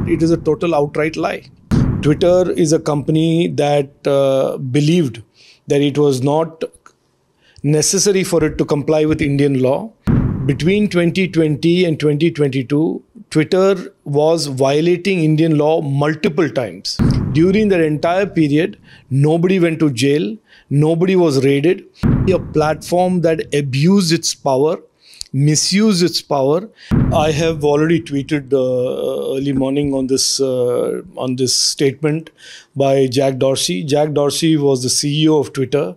it is a total outright lie. Twitter is a company that believed that it was not necessary for it to comply with Indian law. Between 2020 and 2022, Twitter was violating Indian law multiple times. During that entire period, nobody went to jail, nobody was raided. A platform that abused its power, misused its power. I have already tweeted early morning on this statement by Jack Dorsey. Jack Dorsey was the CEO of Twitter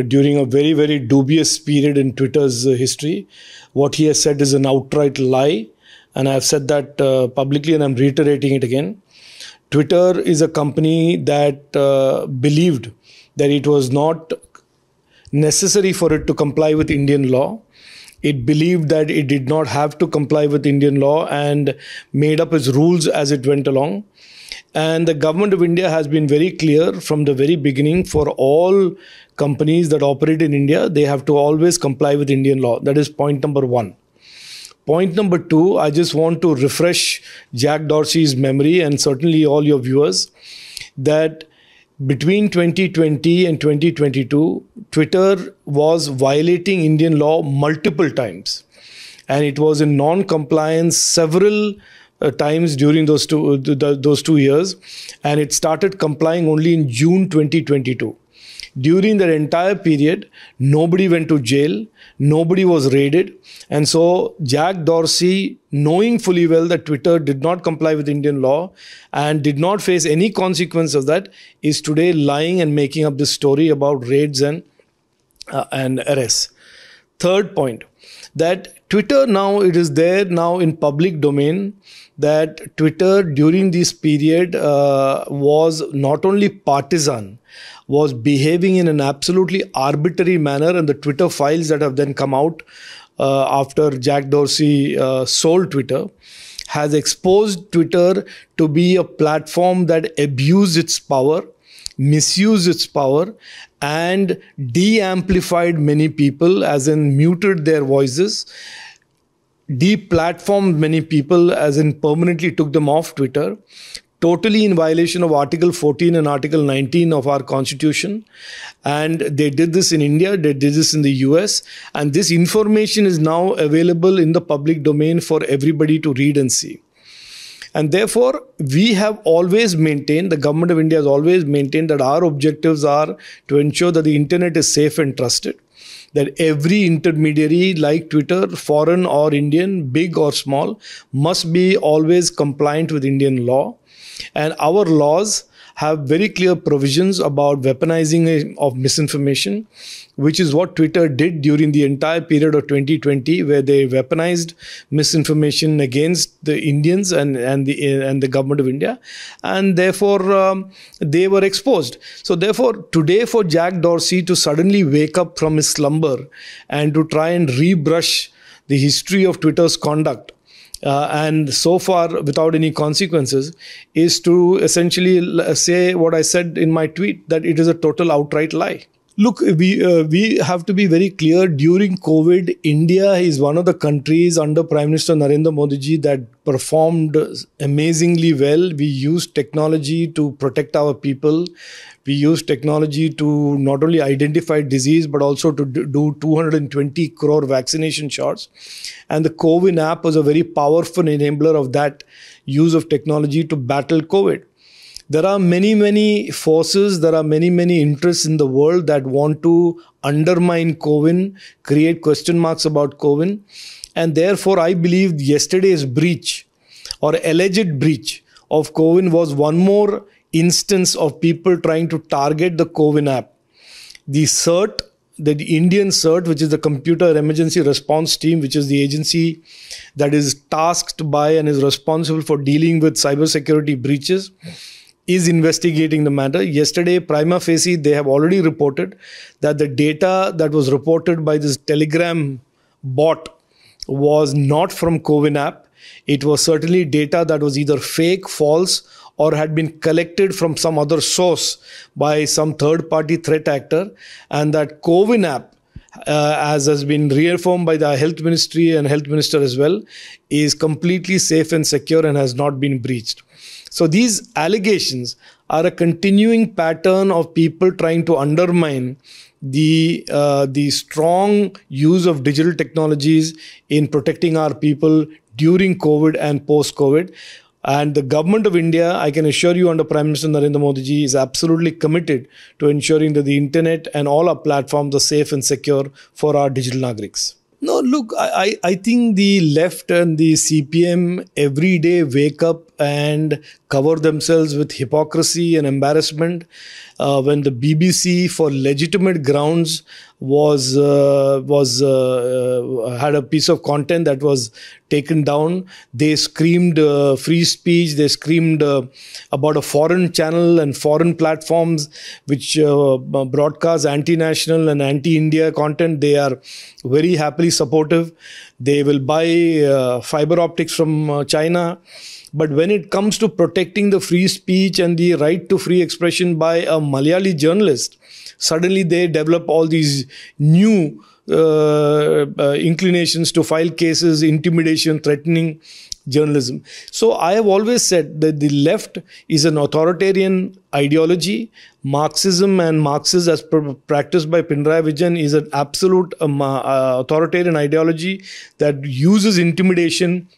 during a very, very dubious period in Twitter's history. What he has said is an outright lie, and I have said that publicly, and I'm reiterating it again. Twitter is a company that believed that it was not necessary for it to comply with Indian law. It believed that it did not have to comply with Indian law and made up its rules as it went along. And the government of India has been very clear from the very beginning, for all companies that operate in India, they have to always comply with Indian law. That is point number one. Point number two, I just want to refresh Jack Dorsey's memory and certainly all your viewers that between 2020 and 2022, Twitter was violating Indian law multiple times. And it was in non-compliance several times during those two years. And it started complying only in June 2022. During that entire period, nobody went to jail, nobody was raided. And so Jack Dorsey, knowing fully well that Twitter did not comply with Indian law and did not face any consequence of that, is today lying and making up this story about raids and arrests. Third point, that Twitter now, it is there now in public domain that Twitter during this period was not only partisan, was behaving in an absolutely arbitrary manner, and the Twitter files that have then come out after Jack Dorsey sold Twitter has exposed Twitter to be a platform that abused its power, misused its power, and de-amplified many people, as in muted their voices, de-platformed many people, as in permanently took them off Twitter, totally in violation of Article 14 and Article 19 of our Constitution. And they did this in India, they did this in the US, and this information is now available in the public domain for everybody to read and see. And therefore, we have always maintained, the government of India has always maintained that our objectives are to ensure that the internet is safe and trusted, that every intermediary like Twitter, foreign or Indian, big or small, must be always compliant with Indian law. And our laws have very clear provisions about weaponizing of misinformation, which is what Twitter did during the entire period of 2020, where they weaponized misinformation against the Indians and the government of India, and therefore they were exposed. So therefore, today for Jack Dorsey to suddenly wake up from his slumber and to try and rebrush the history of Twitter's conduct, and so far without any consequences, is to essentially say what I said in my tweet, that it is a total outright lie. Look, we have to be very clear. During COVID, India is one of the countries under Prime Minister Narendra Modi ji that performed amazingly well. We used technology to protect our people. We used technology to not only identify disease, but also to do 220 crore vaccination shots. And the COVID app was a very powerful enabler of that use of technology to battle COVID. There are many, many forces, there are many, many interests in the world that want to undermine COVID, create question marks about COVID. And therefore, I believe yesterday's breach or alleged breach of COVID was one more instance of people trying to target the COVID app. The CERT, the Indian CERT, which is the Computer Emergency Response Team, which is the agency that is tasked by and is responsible for dealing with cybersecurity breaches, is investigating the matter. Yesterday, prima facie, they have already reported that the data that was reported by this Telegram bot was not from COVID app. It was certainly data that was either fake, false, or had been collected from some other source by some third-party threat actor, and that COVID app as has been reaffirmed by the Health Ministry and Health Minister as well, is completely safe and secure and has not been breached. So these allegations are a continuing pattern of people trying to undermine the strong use of digital technologies in protecting our people during COVID and post-COVID. And the government of India, I can assure you, under Prime Minister Narendra Modi ji, is absolutely committed to ensuring that the internet and all our platforms are safe and secure for our digital Nagariks. No, look, I think the left and the CPM every day wake up and cover themselves with hypocrisy and embarrassment. When the BBC, for legitimate grounds, had a piece of content that was taken down, they screamed free speech. They screamed about a foreign channel and foreign platforms which broadcast anti-national and anti-India content. They are very happily supportive. They will buy fiber optics from China. But when it comes to protecting the free speech and the right to free expression by a Malayali journalist, suddenly they develop all these new inclinations to file cases, intimidation, threatening journalism. So I have always said that the left is an authoritarian ideology. Marxism and Marxism, as practiced by Pinarayi Vijayan, is an absolute authoritarian ideology that uses intimidation,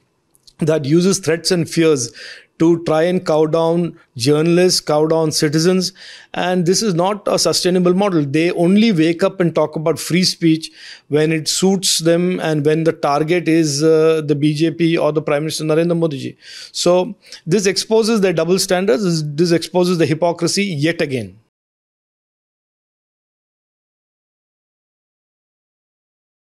that uses threats and fears to try and cow down journalists, cow down citizens. And this is not a sustainable model. They only wake up and talk about free speech when it suits them and when the target is the BJP or the Prime Minister Narendra Modi ji. So this exposes their double standards. This exposes the hypocrisy yet again.